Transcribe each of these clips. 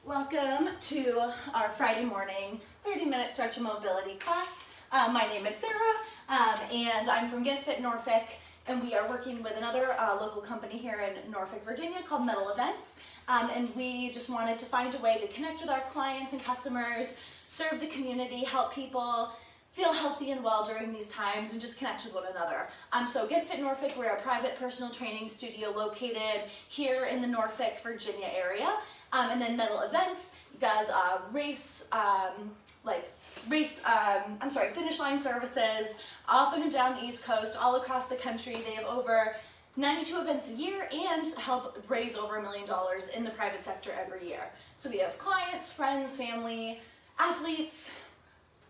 Welcome to our Friday morning 30-minute stretch and mobility class. My name is Sarah and I'm from Ghent Fit Norfolk, and we are working with another local company here in Norfolk, Virginia called Metal Events. And we just wanted to find a way to connect with our clients and customers, serve the community, help people feel healthy and well during these times, and just connect with one another. So Ghent Fit Norfolk, we're a private personal training studio located here in the Norfolk, Virginia area. And then Metal Events does finish line services up and down the East Coast, all across the country. They have over 92 events a year and help raise over $1 million in the private sector every year. So we have clients, friends, family, athletes,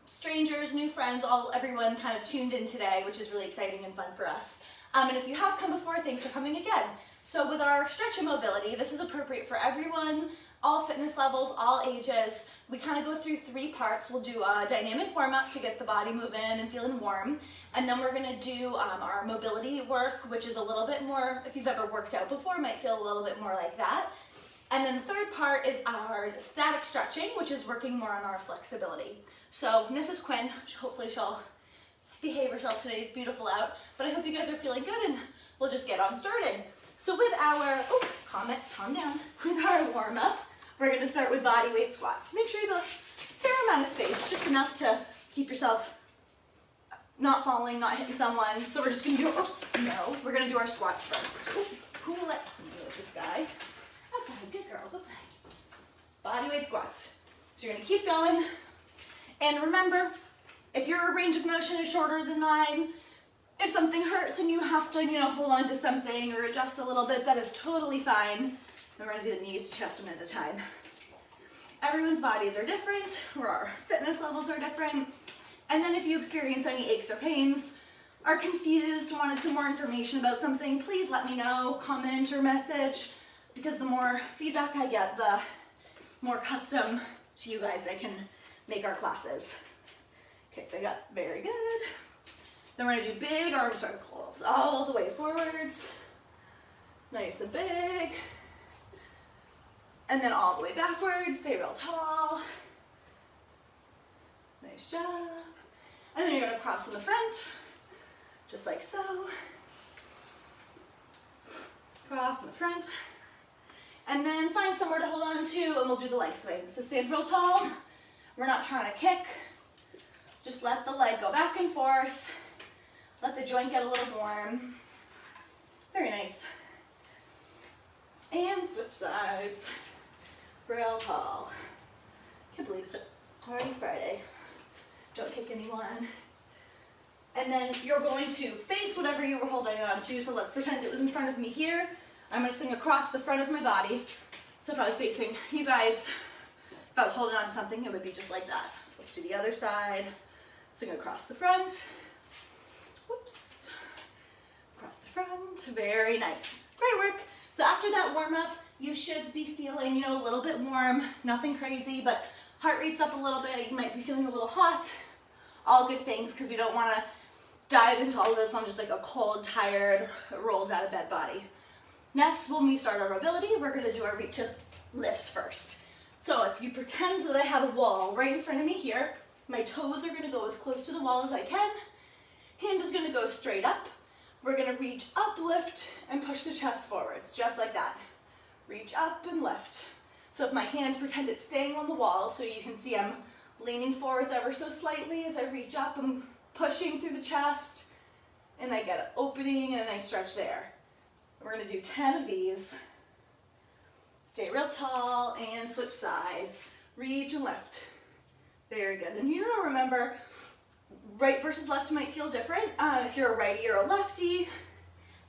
strangers, new friends, everyone kind of tuned in today, which is really exciting and fun for us. And if you have come before, thanks for coming again. So with our stretch and mobility, this is appropriate for everyone, all fitness levels, all ages. We kind of go through 3 parts. We'll do a dynamic warm-up to get the body moving and feeling warm. And then we're gonna do our mobility work, which is a little bit more, if you've ever worked out before, might feel a little bit more like that. And then the third part is our static stretching, which is working more on our flexibility. So Mrs. Quinn, hopefully she'll behave herself today. It's beautiful out, but I hope you guys are feeling good, and we'll just get on started. So with our, calm down. With our warm up, we're gonna start with body weight squats. Make sure you have a fair amount of space, just enough to keep yourself not falling, not hitting someone. So we're just gonna do, we're gonna do our squats first. Who will let me with this guy? That's a good girl, good play. Body weight squats. So you're gonna keep going. And remember, if your range of motion is shorter than mine, if something hurts and you have to, hold on to something or adjust a little bit, that is totally fine. And we're gonna do the knees to chest one at a time. Everyone's bodies are different, or our fitness levels are different. And then if you experience any aches or pains, are confused, wanted some more information about something, please let me know, comment or message, because the more feedback I get, the more custom to you guys I can make our classes. Okay, they got very good. Then we're gonna do big arm circles all the way forwards. Nice and big. And then all the way backwards, stay real tall. Nice job. And then you're gonna cross in the front, just like so. Cross in the front. And then find somewhere to hold on to, and we'll do the leg swing. So stand real tall. We're not trying to kick. Just let the leg go back and forth. Let the joint get a little warm. Very nice. And switch sides. Real tall. Can't believe it's a party Friday. Don't kick anyone. And then you're going to face whatever you were holding on to. So let's pretend it was in front of me here. I'm going to swing across the front of my body. So if I was facing you guys, if I was holding on to something, it would be just like that. So let's do the other side. Swing across the front. Whoops. Across the front. Very nice. Great work. So after that warm up, you should be feeling, a little bit warm. Nothing crazy, but heart rate's up a little bit. You might be feeling a little hot. All good things, because we don't want to dive into all of this on just like a cold, tired, rolled out of bed body. Next, when we start our mobility, we're going to do our reach up lifts first. So if you pretend that I have a wall right in front of me here, my toes are going to go as close to the wall as I can. Hand is going to go straight up. We're going to reach up, lift, and push the chest forwards, just like that. Reach up and lift. So if my hand, pretend it's staying on the wall, so you can see I'm leaning forwards ever so slightly as I reach up. I'm pushing through the chest, and I get an opening and a nice stretch there. We're going to do 10 of these. Stay real tall and switch sides. Reach and lift. Very good. And remember, right versus left might feel different. If you're a righty or a lefty,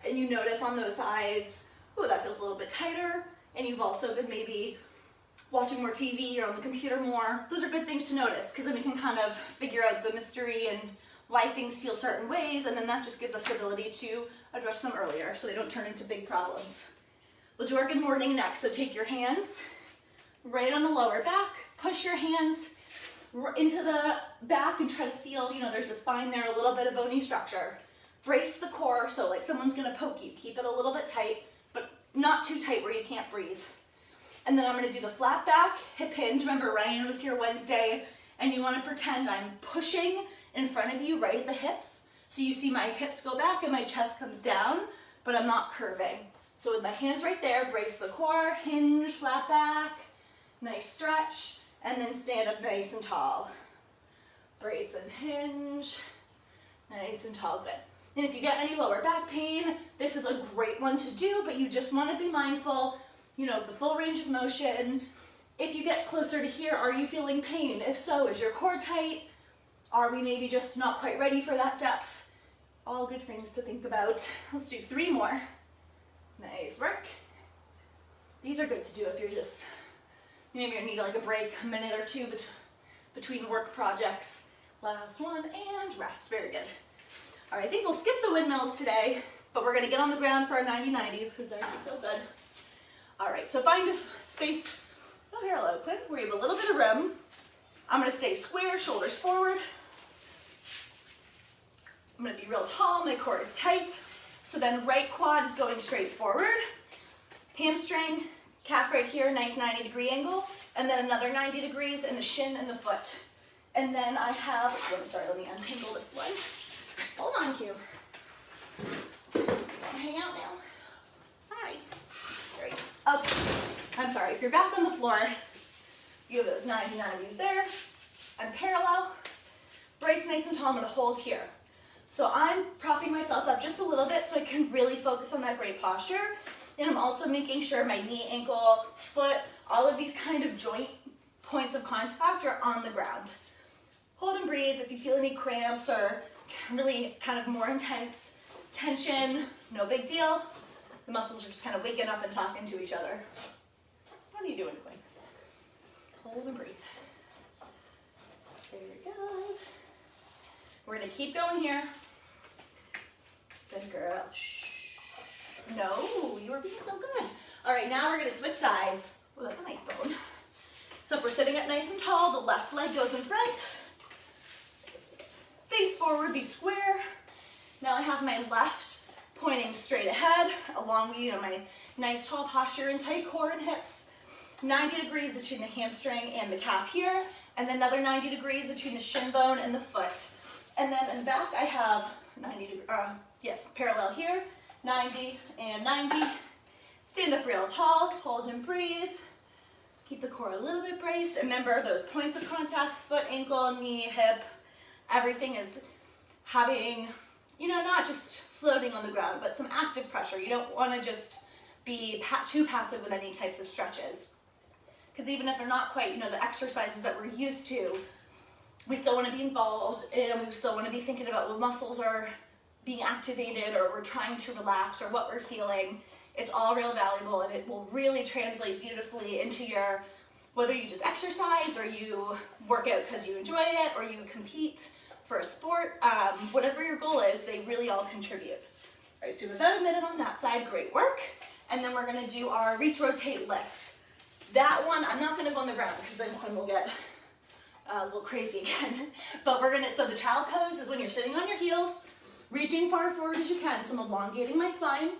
and you notice on those sides, oh, that feels a little bit tighter, and you've also been maybe watching more TV or on the computer more, those are good things to notice, because then we can kind of figure out the mystery and why things feel certain ways, and then that just gives us the ability to address them earlier so they don't turn into big problems. We'll do our good morning next. So take your hands right on the lower back, push your hands into the back and try to feel, there's a spine there, a little bit of bony structure. Brace the core, so like someone's gonna poke you. Keep it a little bit tight, but not too tight where you can't breathe. And then I'm gonna do the flat back hip hinge. Remember, Ryan was here Wednesday, and you wanna pretend I'm pushing in front of you right at the hips. So you see my hips go back and my chest comes down, but I'm not curving. So with my hands right there, brace the core, hinge, flat back, nice stretch, and then stand up nice and tall. Brace and hinge, nice and tall, good. And if you get any lower back pain, this is a great one to do, but you just wanna be mindful, you know, the full range of motion. If you get closer to here, are you feeling pain? If so, is your core tight? Are we maybe just not quite ready for that depth? All good things to think about. Let's do 3 more. Nice work. These are good to do if you're just, maybe you need like a break, a minute or two between work projects. Last one, and rest, very good. All right, I think we'll skip the windmills today, but we're gonna get on the ground for our 90-90s because they're just so good. All right, so find a space, no parallel open, where you have a little bit of room. I'm gonna stay square, shoulders forward. I'm gonna be real tall, my core is tight. So then right quad is going straight forward. Hamstring, calf right here, nice 90-degree angle. And then another 90 degrees in the shin and the foot. And then I have, let me untangle this one. Hold on, Q. Hang out now. Sorry. Great. Okay. I'm sorry, if you're back on the floor, you have those 90-90s there. I'm parallel. Brace nice and tall, I'm gonna hold here. So I'm propping myself up just a little bit so I can really focus on that great posture. And I'm also making sure my knee, ankle, foot, all of these kind of joint points of contact are on the ground. Hold and breathe. If you feel any cramps or really kind of more intense tension, no big deal. The muscles are just kind of waking up and talking to each other. What are you doing, Quinn? Hold and breathe. There we go. We're gonna keep going here. Good girl. Shh. No, you were being so good. All right, now we're gonna switch sides. Well, that's a nice bone. So if we're sitting up nice and tall, the left leg goes in front. Face forward, be square. Now I have my left pointing straight ahead, along with my nice tall posture and tight core and hips. 90 degrees between the hamstring and the calf here, and then another 90 degrees between the shin bone and the foot. And then in the back, I have 90, parallel here, 90 and 90. Stand up real tall, hold and breathe. Keep the core a little bit braced. Remember those points of contact, foot, ankle, knee, hip, everything is having, not just floating on the ground, but some active pressure. You don't want to just be too passive with any types of stretches. Because even if they're not quite, the exercises that we're used to, we still want to be involved, and we still want to be thinking about what muscles are being activated, or we're trying to relax, or what we're feeling. It's all real valuable, and it will really translate beautifully into your, whether you just exercise or you work out because you enjoy it, or you compete for a sport, whatever your goal is, they really all contribute. All right, so about a minute on that side, great work. And then we're gonna do our reach, rotate, lifts. That one, I'm not gonna go on the ground because then Quinn will get a little crazy again. But so the child pose is when you're sitting on your heels, reaching far forward as you can. So I'm elongating my spine.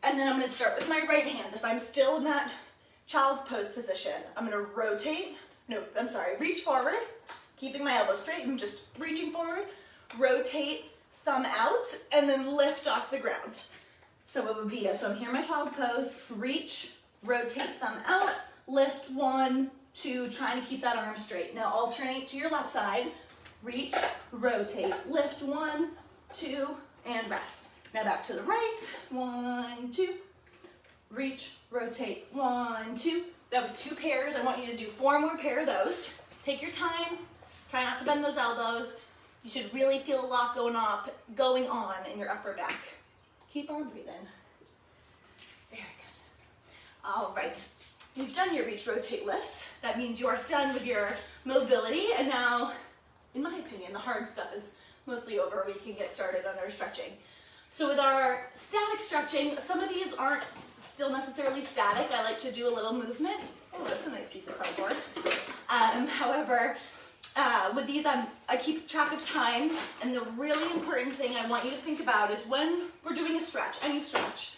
And then I'm gonna start with my right hand. If I'm still in that child's pose position, I'm gonna reach forward, keeping my elbow straight. I'm just reaching forward, rotate, thumb out, and then lift off the ground. So it would be, so I'm here in my child pose, reach, rotate, thumb out, lift, 1, 2, trying to keep that arm straight. Now alternate to your left side, reach, rotate, lift, 1, 2, and rest. Now back to the right, 1, 2, reach, rotate, 1, 2. That was 2 pairs. I want you to do 4 more pair of those. Take your time, try not to bend those elbows. You should really feel a lot going on in your upper back. Keep on breathing. Very good. All right. You've done your reach, rotate, lifts. That means you are done with your mobility. And now, in my opinion, the hard stuff is mostly over. We can get started on our stretching. So with our static stretching, some of these aren't still necessarily static. I like to do a little movement. Oh, that's a nice piece of cardboard. However, with these, I keep track of time. And the really important thing I want you to think about is when we're doing a stretch, any stretch,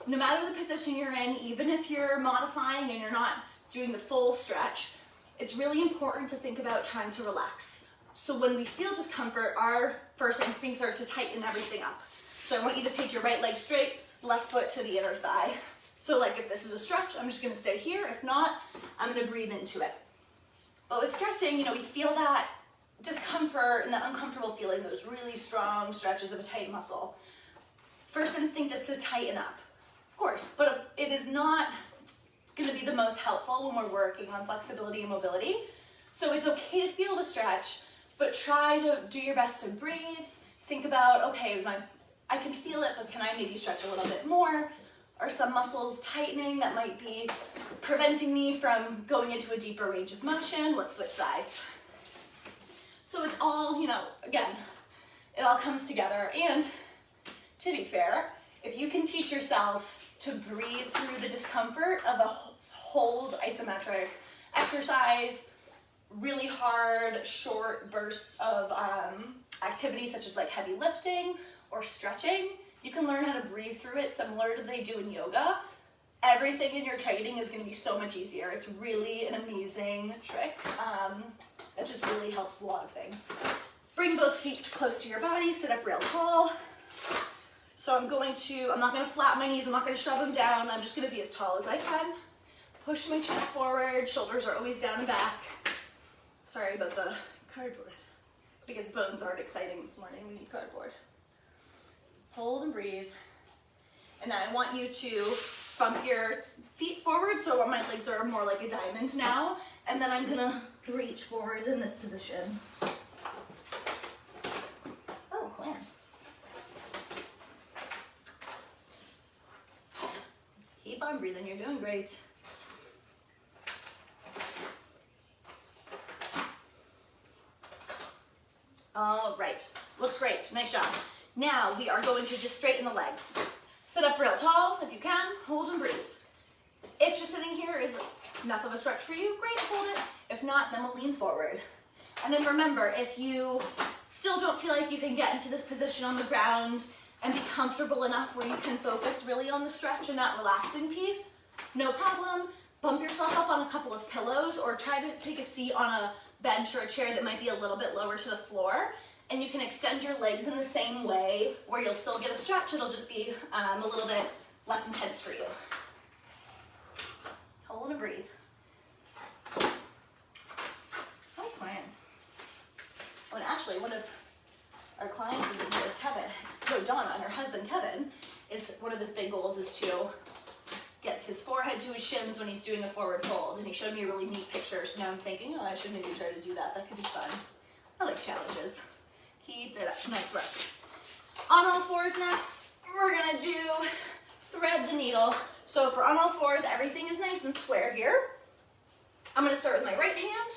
no matter the position you're in, even if you're modifying and you're not doing the full stretch, it's really important to think about trying to relax. So when we feel discomfort, our first instincts are to tighten everything up. So I want you to take your right leg straight, left foot to the inner thigh. So like if this is a stretch, I'm just gonna stay here. If not, I'm gonna breathe into it. But with stretching, you know, we feel that discomfort and that uncomfortable feeling, those really strong stretches of a tight muscle. First instinct is to tighten up, of course, but it is not gonna be the most helpful when we're working on flexibility and mobility. So it's okay to feel the stretch, but try to do your best to breathe. Think about, okay, I can feel it, but can I maybe stretch a little bit more? Are some muscles tightening that might be preventing me from going into a deeper range of motion? Let's switch sides. So it's all, you know, again, it all comes together. And to be fair, if you can teach yourself to breathe through the discomfort of a hold isometric exercise, really hard, short bursts of activities such as like heavy lifting or stretching, you can learn how to breathe through it similar to they do in yoga. Everything in your training is going to be so much easier. It's really an amazing trick. That just really helps a lot of things. Bring both feet close to your body, sit up real tall. So I'm not going to flatten my knees, I'm not going to shove them down, I'm just going to be as tall as I can. Push my chest forward, shoulders are always down and back. Sorry about the cardboard, because bones aren't exciting this morning, we need cardboard. Hold and breathe. And now I want you to bump your feet forward so my legs are more like a diamond now. And then I'm gonna reach forward in this position. Oh, Glenn. Keep on breathing, you're doing great. All right, looks great, nice job. Now we are going to just straighten the legs. Sit up real tall if you can, hold and breathe. If just sitting here is enough of a stretch for you, great, hold it. If not, then we'll lean forward. And then remember, if you still don't feel like you can get into this position on the ground and be comfortable enough where you can focus really on the stretch and that relaxing piece, no problem. Bump yourself up on a couple of pillows or try to take a seat on a bench or a chair that might be a little bit lower to the floor. And you can extend your legs in the same way where you'll still get a stretch. It'll just be a little bit less intense for you. Hold and breathe. Hi, client. Oh, and actually, one of our clients is in here, Kevin. No, Donna and her husband, Kevin, is one of his big goals is to get his forehead to his shins when he's doing a forward fold. And he showed me a really neat picture. So now I'm thinking, oh, I should maybe try to do that. That could be fun. I like challenges. Keep it up. Nice work. On all fours next, we're gonna do thread the needle. So if we're on all fours, everything is nice and square here. I'm gonna start with my right hand.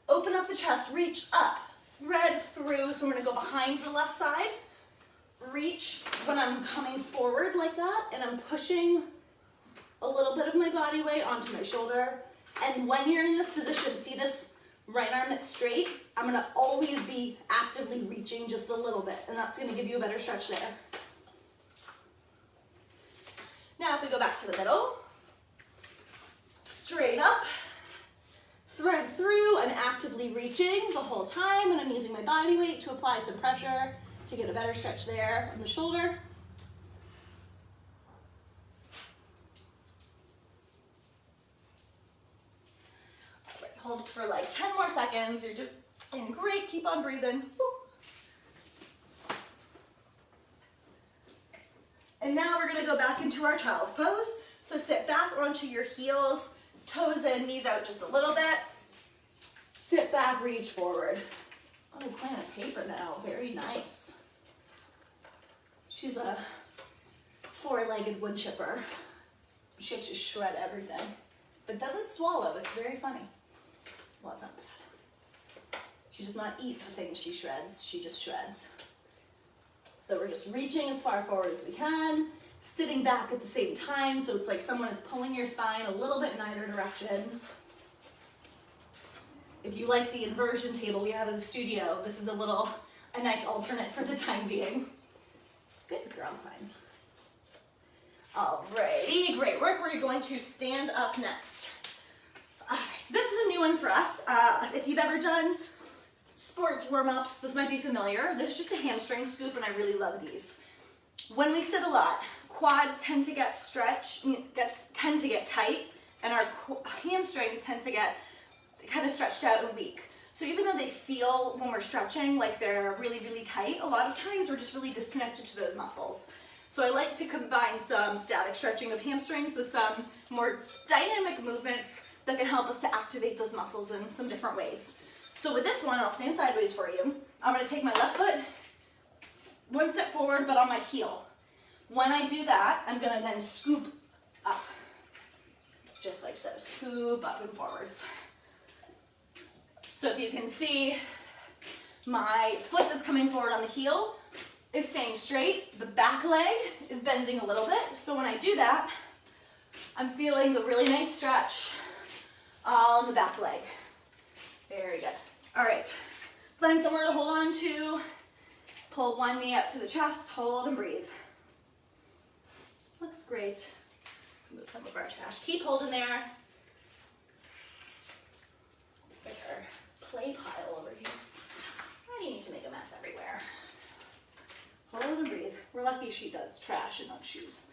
Open up the chest, reach up, thread through. So I'm gonna go behind the left side. Reach when I'm coming forward like that, and I'm pushing a little bit of my body weight onto my shoulder. And when you're in this position, see this right arm that's straight, I'm gonna always be actively reaching just a little bit, and that's gonna give you a better stretch there. Now if we go back to the middle, straight up, thread through, I'm actively reaching the whole time, and I'm using my body weight to apply some pressure to get a better stretch there on the shoulder. Hold for like 10 more seconds. You're doing great. Keep on breathing. Woo. And now we're going to go back into our child's pose. So sit back onto your heels, toes in, knees out just a little bit. Sit back, reach forward. Oh, planet paper now. Very nice. She's a four-legged wood chipper. She can just shred everything, but doesn't swallow. It's very funny. Well, it's not bad. She does not eat the things she shreds, she just shreds. So we're just reaching as far forward as we can, sitting back at the same time, so it's like someone is pulling your spine a little bit in either direction. If you like the inversion table we have in the studio, this is a nice alternate for the time being. Good girl, fine. Alrighty, great work. We're going to stand up next. All right, this is a new one for us. If you've ever done sports warm-ups, this might be familiar. This is just a hamstring scoop, and I really love these. When we sit a lot, quads tend to get tend to get tight, and our hamstrings tend to get kind of stretched out and weak. So even though they feel when we're stretching like they're really, really tight, a lot of times we're just really disconnected to those muscles. So I like to combine some static stretching of hamstrings with some more dynamic movements that can help us to activate those muscles in some different ways. So with this one, I'll stand sideways for you. I'm going to take my left foot one step forward, but on my heel. When I do that, I'm going to then scoop up, just like so, scoop up and forwards. So if you can see, my foot that's coming forward on the heel is staying straight. The back leg is bending a little bit. So when I do that, I'm feeling a really nice stretch all in the back leg. Very good. All right, find somewhere to hold on to. Pull one knee up to the chest, hold and breathe. Looks great. Let's move some of our trash. Keep holding there. There's our play pile over here. Why do you need to make a mess everywhere? Hold and breathe. We're lucky she does trash and not shoes.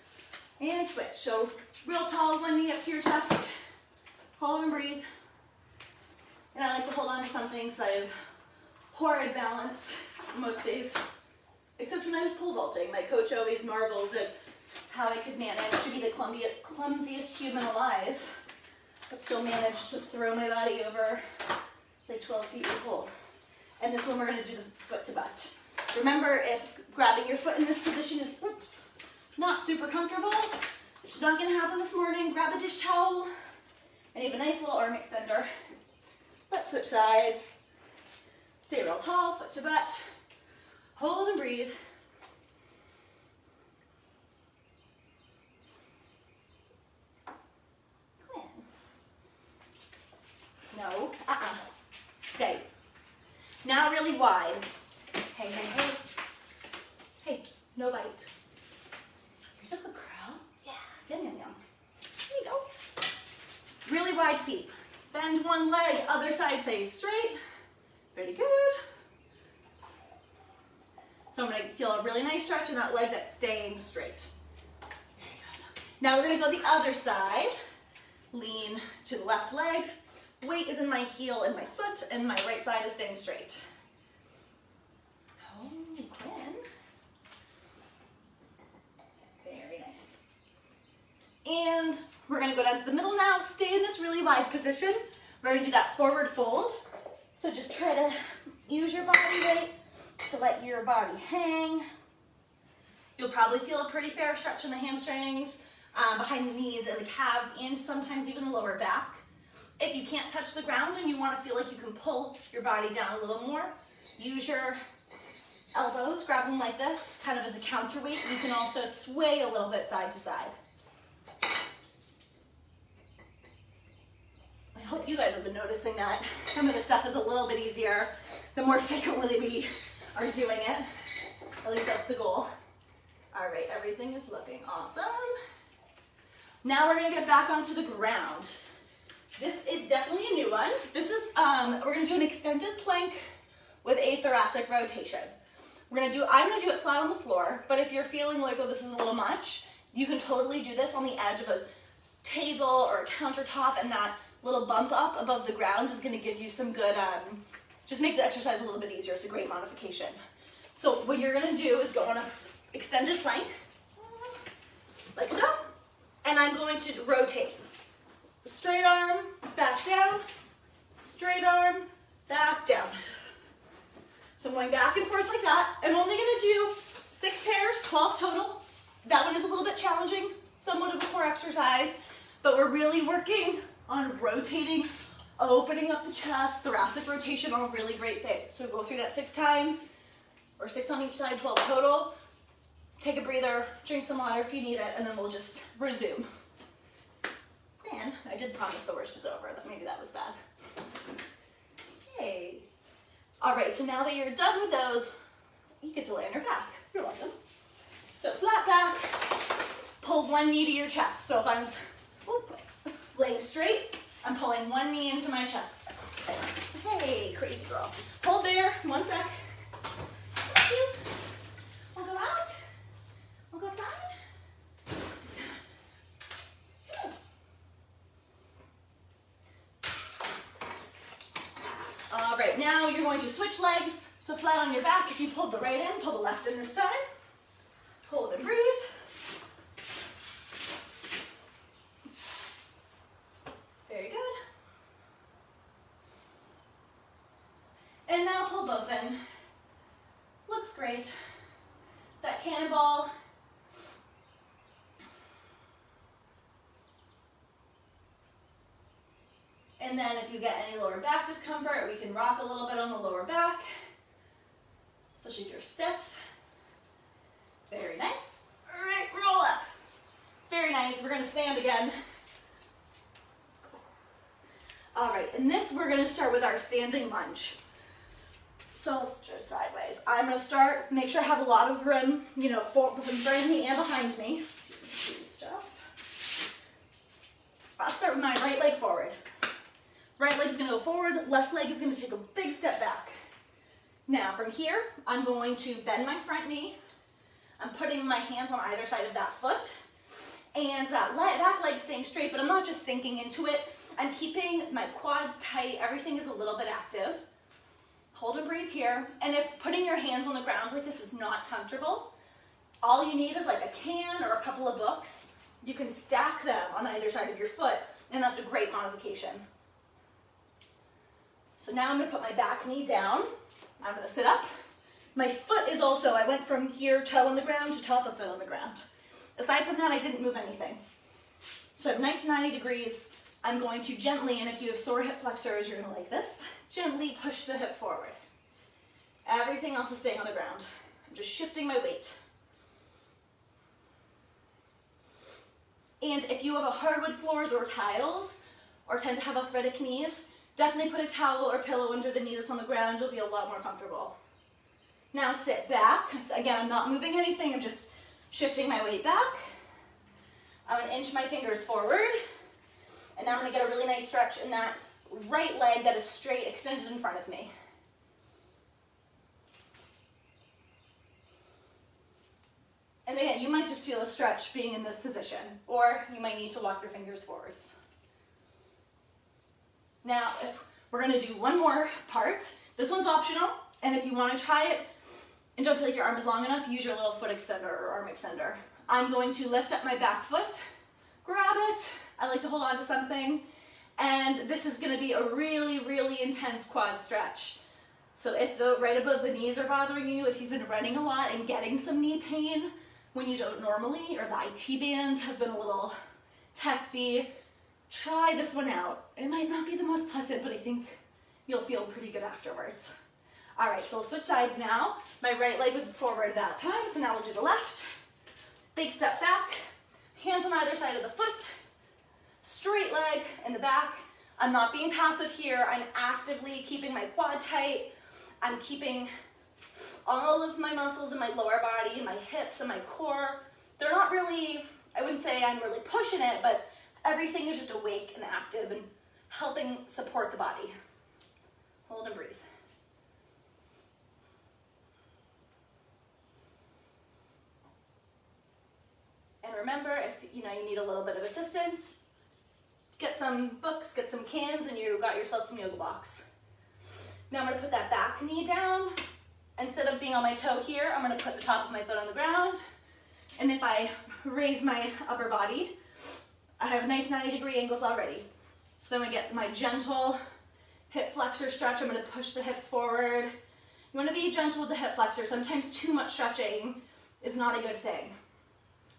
And switch. So real tall, one knee up to your chest. Hold and breathe. And I like to hold on to something because I have horrid balance most days. Except when I was pole vaulting. My coach always marveled at how I could manage to be the clumsiest human alive, but still manage to throw my body over, say, 12 feet of pole. And this one we're going to do the foot to butt. Remember, if grabbing your foot in this position is, not super comfortable, which is not going to happen this morning, grab a dish towel, and you have a nice little arm extender. Let's switch sides. Stay real tall, foot to butt. Hold and breathe. Quinn. No, stay. Now really wide. Hey, hey, hey. Hey, no bite. Here's a good girl. Yeah, yum, yum, yum. There you go. It's really wide feet. Bend one leg, other side stays straight. Pretty good. So I'm going to feel a really nice stretch in that leg that's staying straight. Very good. Now we're going to go the other side. Lean to the left leg. Weight is in my heel and my foot, and my right side is staying straight. Oh, Quinn. Very nice. And we're going to go down to the middle now. Stay in this really wide position. We're going to do that forward fold. So just try to use your body weight to let your body hang. You'll probably feel a pretty fair stretch in the hamstrings, behind the knees and the calves, and sometimes even the lower back. If you can't touch the ground and you want to feel like you can pull your body down a little more, use your elbows, grab them like this, kind of as a counterweight. You can also sway a little bit side to side. I hope you guys have been noticing that some of the stuff is a little bit easier the more frequently we are doing it. At least that's the goal. All right, everything is looking awesome. Now we're gonna get back onto the ground. This is definitely a new one. This is, we're gonna do an extended plank with a thoracic rotation. I'm gonna do it flat on the floor, but if you're feeling like, oh, this is a little much, you can totally do this on the edge of a table or a countertop, and that little bump up above the ground is gonna give you some good, just make the exercise a little bit easier. It's a great modification. So what you're gonna do is go on an extended plank, like so, and I'm going to rotate. Straight arm, back down, straight arm, back down. So I'm going back and forth like that. I'm only gonna do 6 pairs, 12 total. That one is a little bit challenging, somewhat of a core exercise, but we're really working on rotating, opening up the chest, thoracic rotation, all really great things. So go through that 6 times, or 6 on each side, 12 total. Take a breather, drink some water if you need it, and then we'll just resume. Man, I did promise the worst was over, but maybe that was bad. Okay. All right, so now that you're done with those, you get to lay on your back. You're welcome. So flat back, pull one knee to your chest. So if I'm laying straight, I'm pulling one knee into my chest. Hey, crazy girl. Hold there, 1 sec. Thank you. We'll go out. We'll go outside. All right, now you're going to switch legs. So flat on your back. If you pulled the right in, pull the left in this time. Hold and breathe. Very good. And now pull both in. Looks great. That cannonball. And then if you get any lower back discomfort, we can rock a little bit on the lower back, especially if you're stiff. Very nice. All right, roll up. Very nice. We're gonna stand again. All right, and this we're gonna start with our standing lunge. So let's just sideways. I'm gonna start, make sure I have a lot of room, you know, in front of me and behind me. Let's use some cheese stuff. I'll start with my right leg forward. Right leg's gonna go forward, left leg is gonna take a big step back. Now from here, I'm going to bend my front knee. I'm putting my hands on either side of that foot. And that back leg's staying straight, but I'm not just sinking into it. I'm keeping my quads tight, everything is a little bit active. Hold and breathe here. And if putting your hands on the ground like this is not comfortable, all you need is like a can or a couple of books. You can stack them on either side of your foot, and that's a great modification. So now I'm gonna put my back knee down. I'm gonna sit up. My foot is also, I went from here, toe on the ground, to top of foot on the ground. Aside from that, I didn't move anything. So I have nice 90 degrees. I'm going to gently, and if you have sore hip flexors, you're gonna like this, gently push the hip forward. Everything else is staying on the ground. I'm just shifting my weight. And if you have a hardwood floors or tiles, or tend to have arthritic knees, definitely put a towel or pillow under the knee that's on the ground. You'll be a lot more comfortable. Now sit back. Again, I'm not moving anything. I'm just shifting my weight back. I'm going to inch my fingers forward. And now I'm going to get a really nice stretch in that right leg that is straight, extended in front of me. And again, you might just feel a stretch being in this position, or you might need to walk your fingers forwards. Now, if we're gonna do one more part, this one's optional, and if you wanna try it and don't feel like your arm is long enough, use your little foot extender or arm extender. I'm going to lift up my back foot, grab it. I like to hold on to something, and this is gonna be a really, really intense quad stretch. So if right above the knees are bothering you, if you've been running a lot and getting some knee pain when you don't normally, or the IT bands have been a little testy, try this one out. It might not be the most pleasant, but I think you'll feel pretty good afterwards. All right, so we'll switch sides now. My right leg was forward at that time, so now we'll do the left. Big step back, hands on either side of the foot, straight leg in the back. I'm not being passive here. I'm actively keeping my quad tight. I'm keeping all of my muscles in my lower body, and my hips and my core. They're not really, I wouldn't say I'm really pushing it, but everything is just awake and active and helping support the body. Hold and breathe. And remember, if you need a little bit of assistance, get some books, get some cans, and you got yourself some yoga blocks. Now I'm gonna put that back knee down. Instead of being on my toe here, I'm gonna put the top of my foot on the ground. And if I raise my upper body, I have nice 90-degree angles already. So then we get my gentle hip flexor stretch. I'm gonna push the hips forward. You wanna be gentle with the hip flexor. Sometimes too much stretching is not a good thing.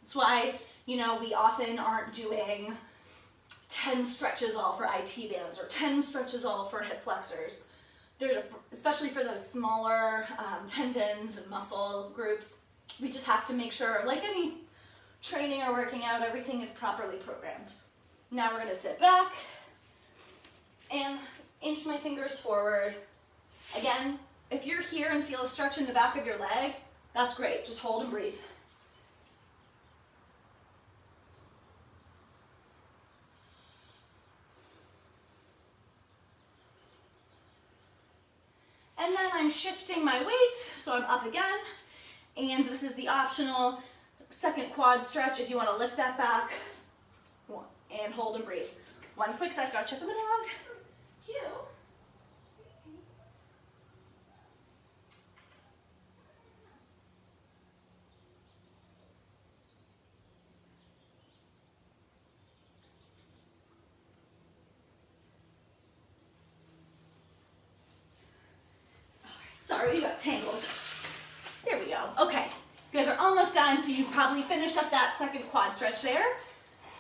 That's why, we often aren't doing 10 stretches all for IT bands or 10 stretches all for hip flexors. Especially for those smaller tendons and muscle groups, we just have to make sure, like any training or working out, everything is properly programmed. Now we're gonna sit back and inch my fingers forward. Again, if you're here and feel a stretch in the back of your leg, that's great. Just hold and breathe. I'm shifting my weight, so I'm up again. And this is the optional second quad stretch if you want to lift that back. One, and hold and breathe. One quick sec, gotta check on the dog. Cute. Sorry, we got tangled. There we go. Okay, you guys are almost done, so you probably finished up that second quad stretch there.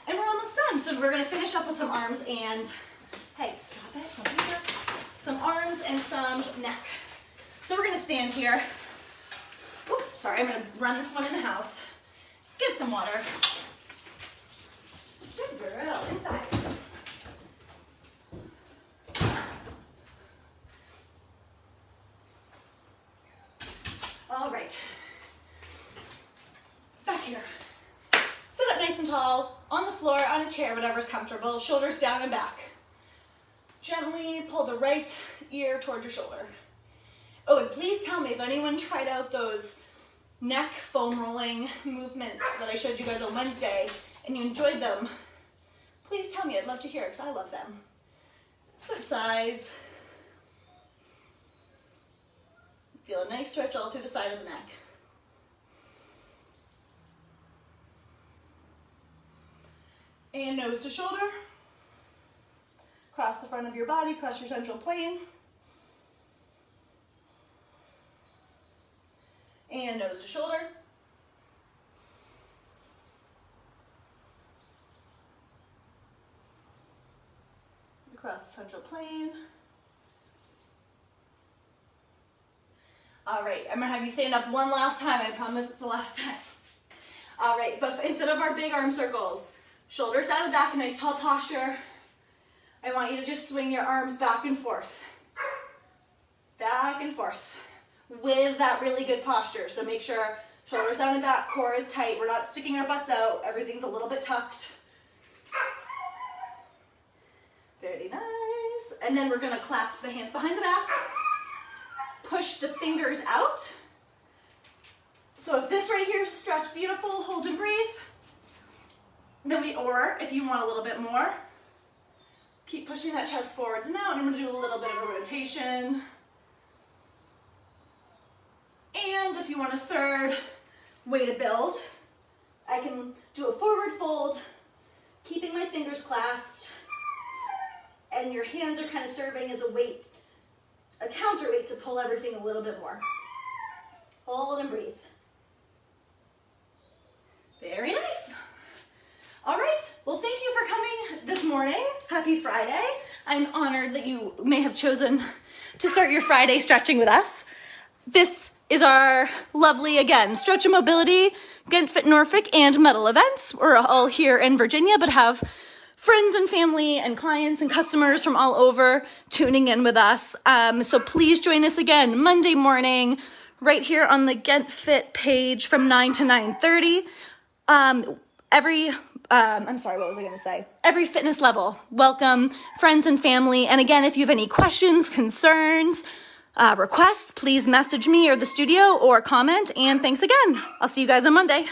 And we're almost done. So we're gonna finish up with some arms and, hey, stop it, come here. Some arms and some neck. So we're gonna stand here. Oops, sorry, I'm gonna run this one in the house. Get some water. Good girl, inside. All right, back here. Sit up nice and tall, on the floor, on a chair, whatever's comfortable, shoulders down and back. Gently pull the right ear toward your shoulder. Oh, and please tell me if anyone tried out those neck foam rolling movements that I showed you guys on Wednesday and you enjoyed them. Please tell me, I'd love to hear it because I love them. Switch sides. Feel a nice stretch all through the side of the neck. And nose to shoulder. Cross the front of your body, cross your central plane. And nose to shoulder. Across the central plane. All right, I'm gonna have you stand up one last time. I promise it's the last time. All right, but instead of our big arm circles, shoulders down and back, a nice tall posture. I want you to just swing your arms back and forth. Back and forth. With that really good posture. So make sure shoulders down and back, core is tight. We're not sticking our butts out. Everything's a little bit tucked. Very nice. And then we're gonna clasp the hands behind the back. Push the fingers out. So if this right here is stretch, beautiful, hold and breathe. Then or if you want a little bit more, keep pushing that chest forwards and out. And I'm gonna do a little bit of a rotation. And if you want a third way to build, I can do a forward fold, keeping my fingers clasped, and your hands are kind of serving as a weight, a counterweight to pull everything a little bit more. Hold and breathe. Very nice. All right, well, thank you for coming this morning. Happy Friday. I'm honored that you may have chosen to start your Friday stretching with us. This is our lovely, again, Stretch and Mobility, Ghent Fit Norfolk, and medal events. We're all here in Virginia, but have friends and family and clients and customers from all over tuning in with us. So please join us again Monday morning, right here on the Ghent Fit page from 9 to 9:30. Every fitness level. Welcome friends and family. And again, if you have any questions, concerns, requests, please message me or the studio or comment. And thanks again. I'll see you guys on Monday.